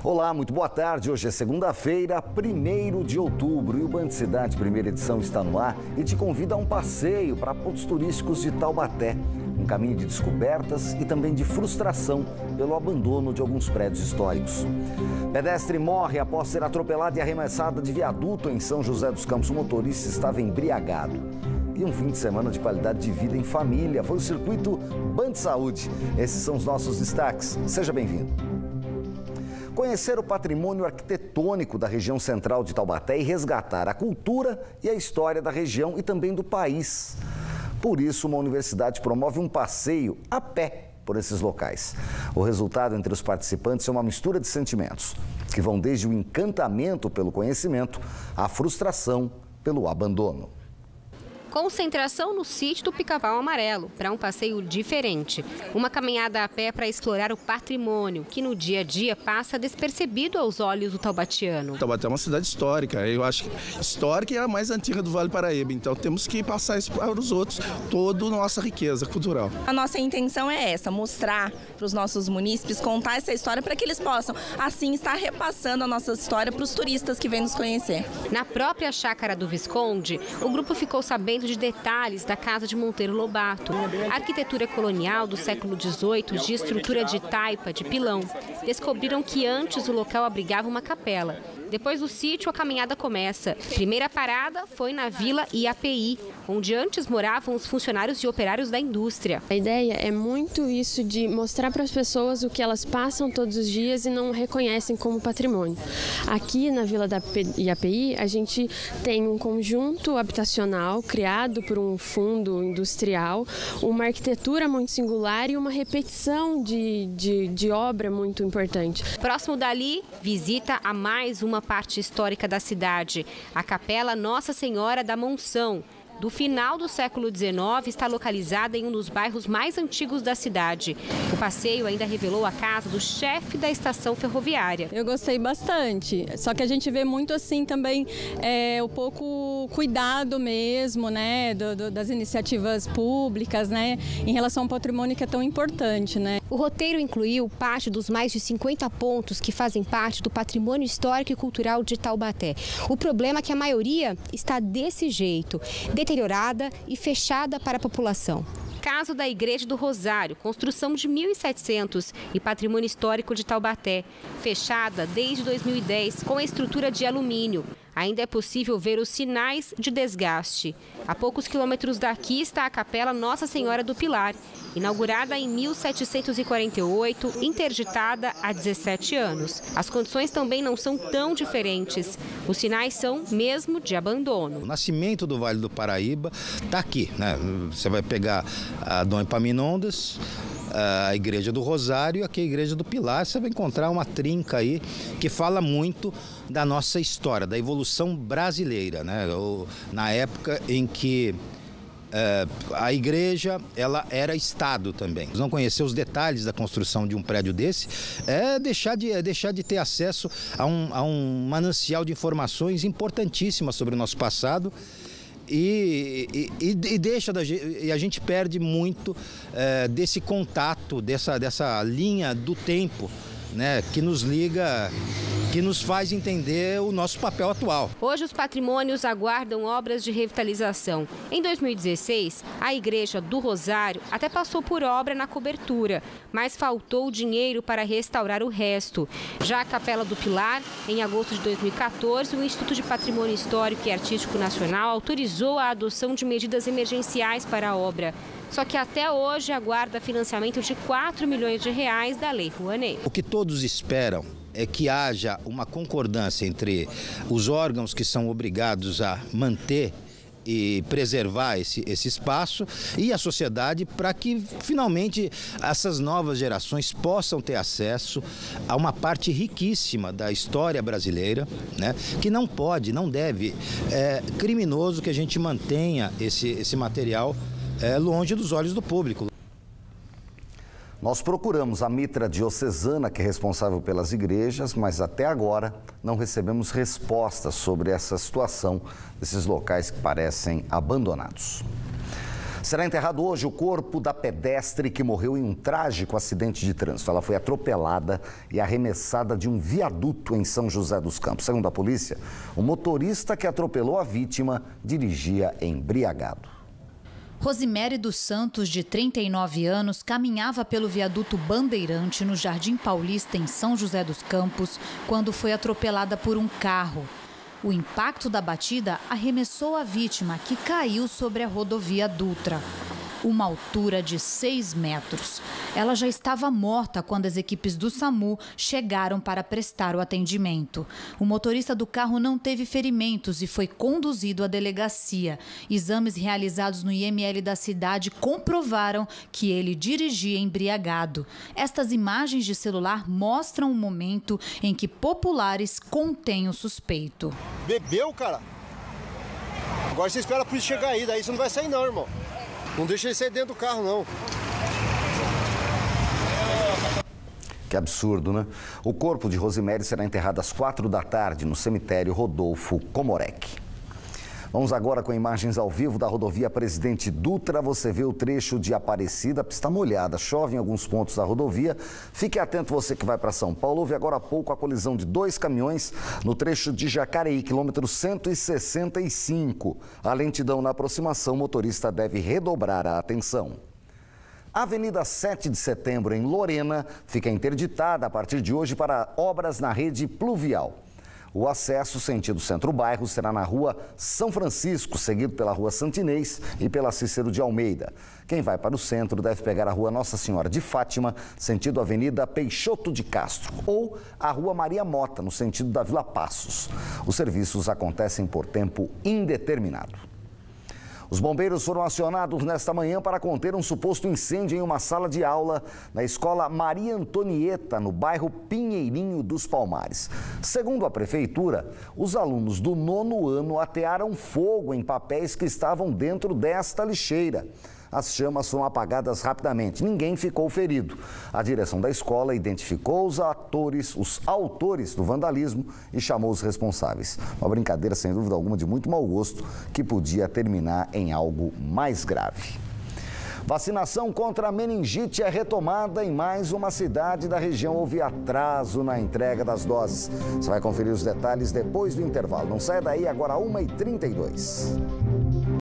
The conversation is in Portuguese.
Olá, muito boa tarde. Hoje é segunda-feira, 1º de outubro e o Band Cidade primeira edição está no ar e te convida a um passeio para pontos turísticos de Taubaté. Um caminho de descobertas e também de frustração pelo abandono de alguns prédios históricos. Pedestre morre após ser atropelado e arremessado de viaduto em São José dos Campos. O motorista estava embriagado. E um fim de semana de qualidade de vida em família. Foi o circuito Band Saúde. Esses são os nossos destaques. Seja bem-vindo. Conhecer o patrimônio arquitetônico da região central de Taubaté e resgatar a cultura e a história da região e também do país. Por isso, uma universidade promove um passeio a pé por esses locais. O resultado entre os participantes é uma mistura de sentimentos, que vão desde o encantamento pelo conhecimento à frustração pelo abandono. Concentração no sítio do Pica-Pau Amarelo, para um passeio diferente. Uma caminhada a pé para explorar o patrimônio, que no dia a dia passa despercebido aos olhos do taubatiano. Taubaté é uma cidade histórica, eu acho que histórica e a mais antiga do Vale Paraíba, então temos que passar isso para os outros, toda a nossa riqueza cultural. A nossa intenção é essa, mostrar para os nossos munícipes, contar essa história para que eles possam, assim, estar repassando a nossa história para os turistas que vêm nos conhecer. Na própria chácara do Visconde, o grupo ficou sabendo de detalhes da casa de Monteiro Lobato. A arquitetura colonial do século XVIII de estrutura de taipa, de pilão. Descobriram que antes o local abrigava uma capela. Depois do sítio, a caminhada começa. Primeira parada foi na Vila IAPI, onde antes moravam os funcionários e operários da indústria. A ideia é muito isso de mostrar para as pessoas o que elas passam todos os dias e não reconhecem como patrimônio. Aqui na Vila da IAPI, a gente tem um conjunto habitacional criado por um fundo industrial, uma arquitetura muito singular e uma repetição de obra muito importante. Próximo dali, visita a mais uma parte histórica da cidade, a Capela Nossa Senhora da Monção. Do final do século XIX, está localizada em um dos bairros mais antigos da cidade. O passeio ainda revelou a casa do chefe da estação ferroviária. Eu gostei bastante, só que a gente vê muito assim também o pouco cuidado mesmo, né, das iniciativas públicas, né, em relação ao patrimônio que é tão importante, né. O roteiro incluiu parte dos mais de 50 pontos que fazem parte do patrimônio histórico e cultural de Taubaté. O problema é que a maioria está desse jeito, deteriorada e fechada para a população. Caso da Igreja do Rosário, construção de 1700 e patrimônio histórico de Taubaté, fechada desde 2010 com a estrutura de alumínio. Ainda é possível ver os sinais de desgaste. A poucos quilômetros daqui está a Capela Nossa Senhora do Pilar, inaugurada em 1748, interditada há 17 anos. As condições também não são tão diferentes. Os sinais são mesmo de abandono. O nascimento do Vale do Paraíba está aqui, né? Você vai pegar a Dom Epaminondas, a Igreja do Rosário, aqui a Igreja do Pilar, você vai encontrar uma trinca aí que fala muito da nossa história, da evolução brasileira, né? Na época em que a igreja ela era Estado também. Não conhecer os detalhes da construção de um prédio desse é deixar de ter acesso a um manancial de informações importantíssimas sobre o nosso passado. E a gente perde muito desse contato, dessa linha do tempo, né, que nos liga, que nos faz entender o nosso papel atual. Hoje os patrimônios aguardam obras de revitalização. Em 2016, a Igreja do Rosário até passou por obra na cobertura, mas faltou dinheiro para restaurar o resto. Já a Capela do Pilar, em agosto de 2014, o Instituto de Patrimônio Histórico e Artístico Nacional autorizou a adoção de medidas emergenciais para a obra. Só que até hoje aguarda financiamento de 4 milhões de reais da Lei Rouanet. O que todos esperam é que haja uma concordância entre os órgãos que são obrigados a manter e preservar esse espaço e a sociedade, para que finalmente essas novas gerações possam ter acesso a uma parte riquíssima da história brasileira, né? Que não pode, não deve, é criminoso que a gente mantenha esse material longe dos olhos do público. Nós procuramos a mitra diocesana, que é responsável pelas igrejas, mas até agora não recebemos respostas sobre essa situação desses locais que parecem abandonados. Será enterrado hoje o corpo da pedestre que morreu em um trágico acidente de trânsito. Ela foi atropelada e arremessada de um viaduto em São José dos Campos. Segundo a polícia, o motorista que atropelou a vítima dirigia embriagado. Rosimere dos Santos, de 39 anos, caminhava pelo viaduto Bandeirante no Jardim Paulista, em São José dos Campos, quando foi atropelada por um carro. O impacto da batida arremessou a vítima, que caiu sobre a rodovia Dutra. Uma altura de 6 metros. Ela já estava morta quando as equipes do SAMU chegaram para prestar o atendimento. O motorista do carro não teve ferimentos e foi conduzido à delegacia. Exames realizados no IML da cidade comprovaram que ele dirigia embriagado. Estas imagens de celular mostram o momento em que populares contêm o suspeito. Bebeu, cara? Agora você espera a polícia chegar aí, daí você não vai sair não, irmão. Não deixa ele sair dentro do carro, não. Que absurdo, né? O corpo de Rosimere será enterrado às 4 da tarde no cemitério Rodolfo Komorek. Vamos agora com imagens ao vivo da rodovia Presidente Dutra. Você vê o trecho de Aparecida, a pista molhada, chove em alguns pontos da rodovia. Fique atento você que vai para São Paulo. Houve agora há pouco a colisão de 2 caminhões no trecho de Jacareí, quilômetro 165. A lentidão na aproximação, o motorista deve redobrar a atenção. A Avenida 7 de Setembro, em Lorena, fica interditada a partir de hoje para obras na rede pluvial. O acesso sentido centro-bairro será na rua São Francisco, seguido pela rua Santinês e pela Cícero de Almeida. Quem vai para o centro deve pegar a rua Nossa Senhora de Fátima, sentido Avenida Peixoto de Castro, ou a rua Maria Mota, no sentido da Vila Passos. Os serviços acontecem por tempo indeterminado. Os bombeiros foram acionados nesta manhã para conter um suposto incêndio em uma sala de aula na escola Maria Antonieta, no bairro Pinheirinho dos Palmares. Segundo a prefeitura, os alunos do 9º ano atearam fogo em papéis que estavam dentro desta lixeira. As chamas foram apagadas rapidamente, ninguém ficou ferido. A direção da escola identificou os autores do vandalismo e chamou os responsáveis. Uma brincadeira, sem dúvida alguma, de muito mau gosto, que podia terminar em algo mais grave. Vacinação contra a meningite é retomada em mais uma cidade da região. Houve atraso na entrega das doses. Você vai conferir os detalhes depois do intervalo. Não saia daí, agora 1h32.